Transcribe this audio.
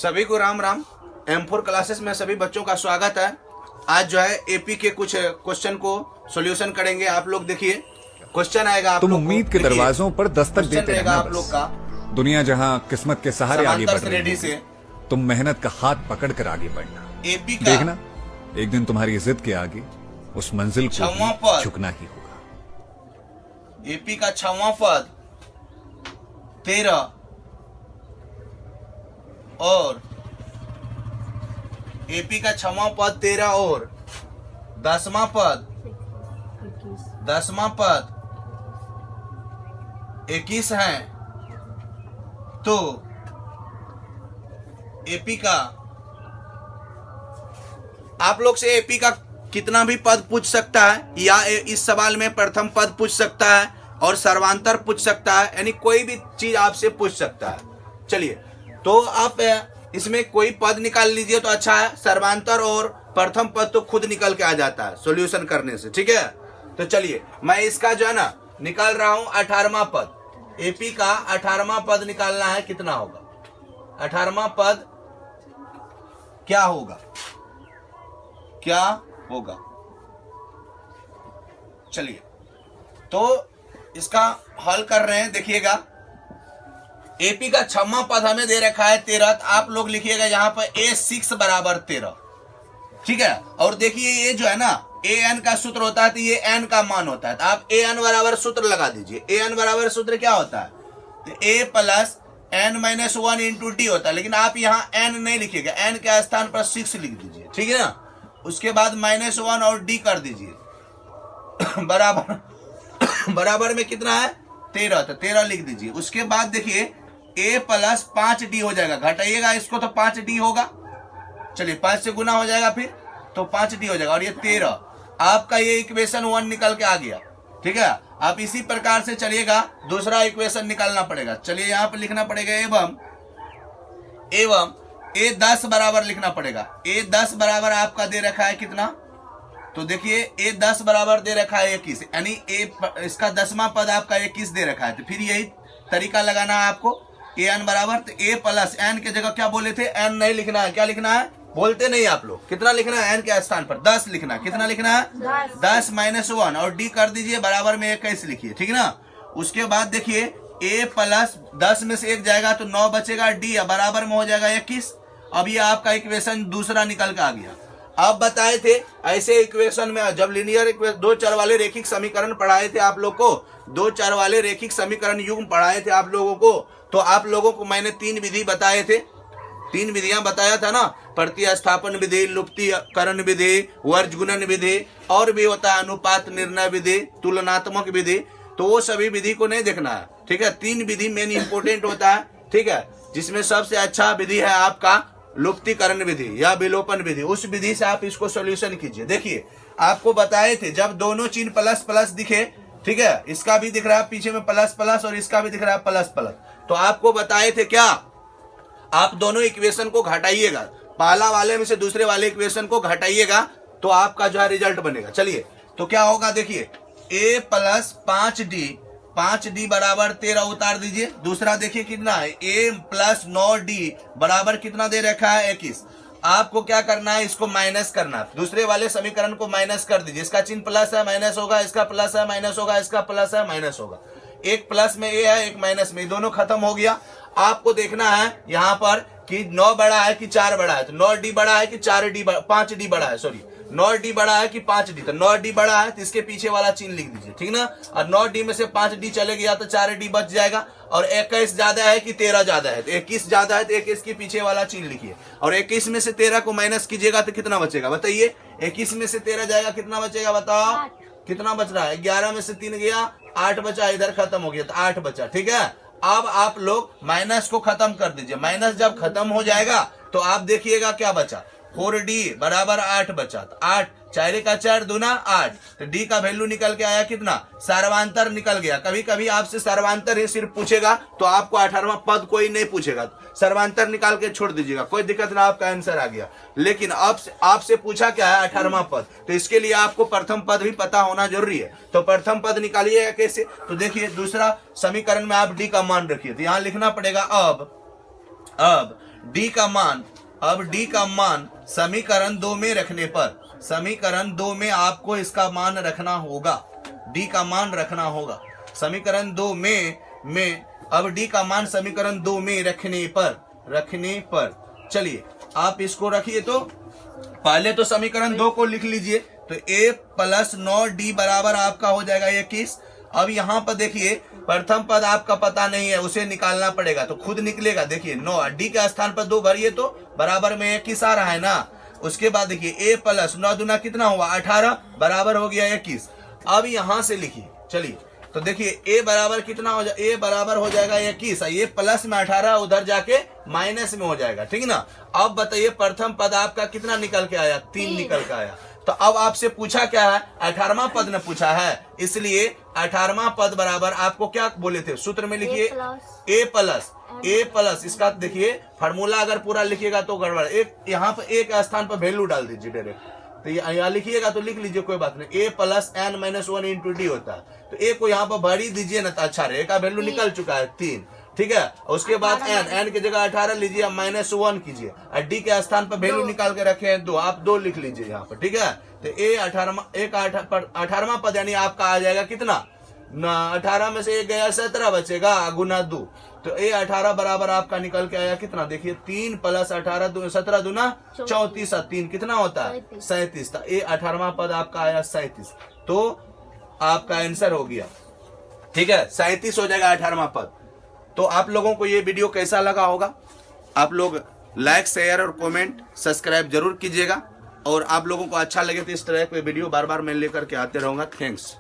सभी को Ram Ram. M4 classes में सभी बच्चों का स्वागत है। आज जो है एपी के कुछ क्वेश्चन को सॉल्यूशन करेंगे। आप लोग देखिए, क्वेश्चन आएगा आप तुम लोग उम्मीद के दरवाजों पर दस्तक देते रहना आप लोग का। दुनिया जहां किस्मत के सहारे आगे बढ़ रही रेडी है, से तुम मेहनत का हाथ पकड़कर आगे बढ़ना। एपी का देखना एक दिन तुम्हारी जिद के आगे उस मंजिल को छठवां ही पद। झुकना ही होगा। एपी का 6वां पद 13 और एपी का 6वां पद 13 और 10वां पद 21 है। तो एपी का आप लोग से एपी का कितना भी पद पूछ सकता है, या इस सवाल में प्रथम पद पूछ सकता है और सर्वांतर पूछ सकता है, यानी कोई भी चीज आपसे पूछ सकता है। चलिए, तो आप इसमें कोई पद निकाल लीजिए तो अच्छा है। सर्वांतर और प्रथम पद तो खुद निकल के आ जाता है सॉल्यूशन करने से, ठीक है। तो चलिए, मैं इसका जो है ना निकाल रहा हूं 18वां पद। एपी का 18वां पद निकालना है। कितना होगा 18वां पद? क्या होगा, क्या होगा? चलिए, तो इसका हल कर रहे हैं। देखिएगा, एपी का 6वां पद हमें दे रखा है 13। आप लोग लिखिएगा यहाँ पर A6 बराबर 13, ठीक है। और देखिए, ये जो है ना an का सूत्र होता है, तो ये n का मान होता है। तो आप an बराबर सूत्र लगा दीजिए। an बराबर सूत्र क्या होता है? तो a plus n-1 into D होता है। लेकिन आप यहाँ n नहीं लिखिएगा, n के स्थान पर 6 लिख दीजिए, ठीक है ना। उसके बाद -1 और d कर दीजिए बराबर में कितना है 13, तो 13 लिख दीजिए। उसके बाद देखिए a प्लस 5d हो जाएगा। घटाइएगा इसको तो 5d होगा। चलिए, 5 से गुना हो जाएगा फिर तो 5d हो जाएगा। और ये 13 आपका ये इक्वेशन 1 निकल के आ गया, ठीक है। आप इसी प्रकार से चलिएगा, दूसरा इक्वेशन निकालना पड़ेगा। चलिए, यहाँ पर लिखना पड़ेगा एवं a10 बराबर लिखना पड़ेगा। a10 बराबर आपका दे रखा है कितना? तो देखिए, a10 बराबर दे रखा है 21, यानी इसका 10वां पद आपका 21 दे रखा है। तो फिर यही तरीका लगाना है आपको। an बराबर, तो a प्लस n के जगह क्या बोले थे? n नहीं लिखना है। क्या लिखना है? बोलते नहीं आप लोग। कितना लिखना है? n के स्थान पर 10 लिखना है। कितना लिखना है? 10 -1 और d कर दीजिए, बराबर में 21 लिखिए, ठीक ना। उसके बाद देखिए, a प्लस 10 में से 1 जाएगा तो 9 बचेगा, d बराबर में हो जाएगा 21। अब ये आपका इक्वेशन दूसरा निकल के आ गया। आप बताए थे ऐसे इक्वेशन में, जब लीनियर इक्वेशन 2 चर वाले रेखिक समीकरण पढ़ाए थे आप लोग को, 2 चर वाले रेखिक समीकरण युग्म पढ़ाए थे आप लोगों को, तो आप लोगों को मैंने 3 विधि बताए थे। 3 विधियां बताया था ना, प्रतिस्थापन विधि, लुप्तीकरण विधि, वर्ज गुणन विधि, और भी होता है अनुपात निर्णय विधि, तुलनात्मक विधि। तो वो सभी विधि को नहीं देखना है, ठीक है। 3 विधि मेन इंपोर्टेंट होता है, ठीक है, जिसमें सबसे अच्छा विधि है आपका लुप्तीकरण विधि या विलोपन विधि। उस विधि से आप इसको सॉल्यूशन कीजिए। देखिए, आपको बताए थे जब दोनों चिन्ह प्लस प्लस दिखे, ठीक है, इसका भी दिख रहा है पीछे में प्लस प्लस और इसका भी दिख रहा है प्लस प्लस, तो आपको बताए थे क्या, आप दोनों इक्वेशन को घटाइएगा, पहला वाले में से दूसरे वाले इक्वेशन को घटाइएगा, तो आपका जो है रिजल्ट बनेगा। चलिए, तो क्या होगा देखिए, a प्लस 5d बराबर 13 उतार दीजिए। दूसरा देखिए कितना है, a प्लस 9d बराबर कितना दे रखा है 21। आपको क्या करना है, इसको माइनस करना है। दूसरे वाले समीकरण को माइनस कर दीजिए। इसका चिन्ह प्लस है माइनस होगा, इसका प्लस है माइनस होगा, इसका प्लस है माइनस होगा। एक प्लस में a है, एक माइनस में, दोनों खत्म हो गया। आपको देखना है यहाँ पर कि 9 बड़ा है कि 4 बड़ा है। तो 9d बड़ा है कि 5d बड़ा है, सॉरी 9d बड़ा है कि 5d। तो 9d बड़ा है तो इसके पीछे वाला चिन्ह लिख दीजिए, ठीक ना। और 9d में से 5d चले गया तो 4d बच जाएगा। और 21 ज्यादा है कि 13 ज्यादा है? तो 21 ज्यादा है तो 21 के पीछे वाला चिन्ह लिखिए। और 21 में से 13 को माइनस कीजिएगा तो कितना बचेगा बताइए। 21 में से 13 जाएगा, कितना बचेगा बताओ? कितना बच रहा है? 11 में से 3 गया, 8 बचा, इधर खत्म हो गया तो 8 बचा, ठीक है। अब आप लोग माइनस को खत्म कर दीजिए। माइनस जब खत्म हो जाएगा तो आप देखिएगा क्या बचा, 4d बराबर 8 बचा। तो 8 4 का 4 दूना 8, तो d का वैल्यू निकल के आया कितना, सर्वांतर निकल गया। कभी कभी आपसे सर्वांतर ही सिर्फ पूछेगा तो आपको 18वां पद कोई नहीं पूछेगा, सर्वांतर निकाल के छोड़ दीजिएगा, कोई दिक्कत ना, आपका आंसर आ गया। लेकिन अब आपसे पूछा क्या है 18वां पद, तो इसके लिए आपको प्रथम पद भी पता होना जरूरी है। तो प्रथम पद निकालिएगा कैसे, तो देखिए दूसरा समीकरण में आप d का मान रखिए, तो यहाँ लिखना पड़ेगा अब डी का मान, अब डी का मान समीकरण 2 में रखने पर, समीकरण 2 में आपको इसका मान रखना होगा, डी का मान रखना होगा समीकरण 2 में अब डी का मान समीकरण 2 में रखने पर चलिए आप इसको रखिए। तो पहले तो समीकरण 2 को लिख लीजिए, तो a प्लस 9d बराबर आपका हो जाएगा 21। अब यहाँ पर देखिए प्रथम पद आपका पता नहीं है, उसे निकालना पड़ेगा, तो खुद निकलेगा। देखिए 9 डी के स्थान पर 2 भरिए तो बराबर में 21 आ रहा है ना। उसके बाद देखिए a प्लस 9 दूना कितना हुआ 18 बराबर हो गया 21। अब यहां से लिखिए, चलिए तो देखिए a बराबर कितना हो जाए, a बराबर हो जाएगा 21, ये प्लस में 18 उधर जाके माइनस में हो जाएगा, ठीक ना। अब बताइए प्रथम पद आपका कितना निकल के आया, 3 निकल के आया। तो अब आपसे पूछा क्या है, 18वां पद ने पूछा है, इसलिए 18वां पद बराबर आपको क्या बोले थे, सूत्र में लिखिए a प्लस इसका देखिए फार्मूला अगर पूरा लिखिएगा तो गड़बड़, एक यहाँ पर एक स्थान पर वैल्यू डाल दीजिए डायरेक्ट, तो यहाँ लिखिएगा तो लिख लीजिए कोई बात नहीं, a plus n minus 1 into D होता है, तो a को यहाँ पर भरी दीजिए ना तो अच्छा रहे, का वैल्यू निकल चुका है 3, ठीक है। उसके बाद n की जगह 18 लीजिए, अब माइनस 1 कीजिए, और डी के स्थान पर वैल्यू निकाल के रखे हैं 2, आप 2 लिख लीजिए यहाँ पर, ठीक है। तो a 18वां पद यानी आपका आ जाएगा कितना ना, 18 में से 1 गया 17 बचेगा गुना 2, तो a 18 बराबर आपका निकल के आया कितना, देखिए 3 प्लस 18 17 दूना 34, 3 कितना होता है 37, तो a 18वां पद आपका आया 37, तो आपका आंसर हो गया, ठीक है 37 हो जाएगा 18वां पद। तो आप लोगों को ये वीडियो कैसा लगा होगा, आप लोग लाइक शेयर और कमेंट सब्सक्राइब जरूर कीजिएगा, और आप लोगों को अच्छा लगे तो इस तरह के वीडियो बार बार मैं लेकर के आते रहूंगा। थैंक्स।